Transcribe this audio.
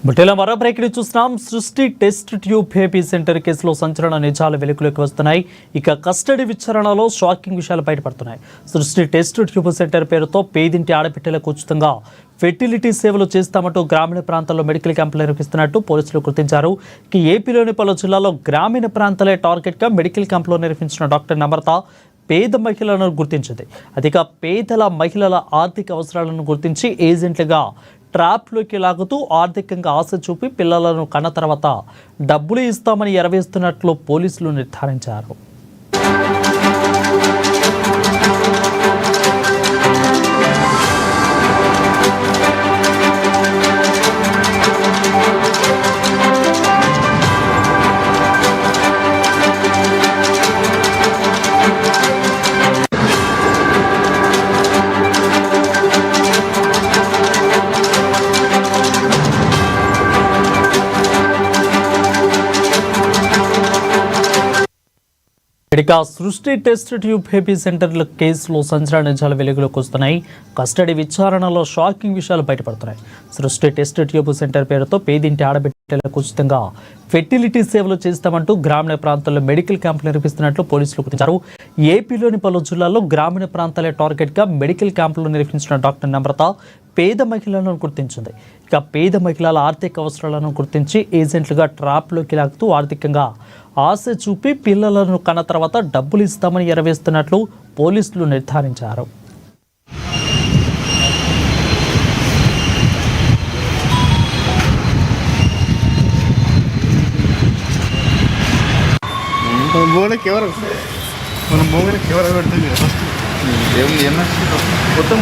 బుట్టెల మరో బ్రేకింగ్ చూస్తున్నాం. సృష్టి టెస్ట్ ట్యూబ్ బేబీ సెంటర్ కేసులో సంచలన నిజాలు వెలుగులోకి వస్తున్నాయి. ఇక కస్టడీ విచారణలో షాకింగ్ విషయాలు బయటపడుతున్నాయి. సృష్టి టెస్ట్ ట్యూబ్ సెంటర్ పేరుతో పేదింటి ఆడబిడ్డలకు ఉచితంగా ఫెర్టిలిటీ సేవలు చేస్తామంటూ గ్రామీణ ప్రాంతాల్లో మెడికల్ క్యాంపులు నిర్వహిస్తున్నట్టు పోలీసులు గుర్తించారు. ఏపీలోని పలు జిల్లాల్లో గ్రామీణ ప్రాంతాలే టార్గెట్గా మెడికల్ క్యాంపులో నిర్వహించిన డాక్టర్ నమ్రత పేద మహిళలను గుర్తించింది. అదిగా పేదల మహిళల ఆర్థిక అవసరాలను గుర్తించి ఏజెంట్లుగా ట్రాప్లోకి లాగుతూ ఆర్థికంగా ఆశ చూపి పిల్లలను కన్న తర్వాత డబ్బులు ఇస్తామని ఎరవేస్తున్నట్లు పోలీసులు నిర్ధారించారు. ఇక సృష్టి టెస్ట్ ట్యూబ్ బేబీ సెంటర్ల కేసులో సంచలన నిజాలు వెలుగులోకి వస్తున్నాయి. కస్టడీ విచారణలో షాకింగ్ విషయాలు బయటపడుతున్నాయి. సృష్టి టెస్ట్ ట్యూబ్ సెంటర్ పేరుతో పేదింటి ఆడబిడ్డలకు ఉచితంగా ఫెర్టిలిటీ సేవలు చేస్తామంటూ గ్రామీణ ప్రాంతాల్లో మెడికల్ క్యాంపులు నిర్వహిస్తున్నట్లు పోలీసులు గుర్తించారు. ఏపీలోని పలు జిల్లాల్లో గ్రామీణ ప్రాంతాలే టార్గెట్గా మెడికల్ క్యాంపులు నిర్వహించిన డాక్టర్ నమ్రత పేద మహిళలను గుర్తించింది. ఇక పేద మహిళల ఆర్థిక అవసరాలను గుర్తించి ఏజెంట్లుగా ట్రాప్లోకి లాగుతూ ఆర్థికంగా ఆశ చూపి పిల్లలను కన్న తర్వాత డబ్బులు ఇస్తామని ఎరవేస్తున్నట్లు పోలీసులు నిర్ధారించారు. మొత్తం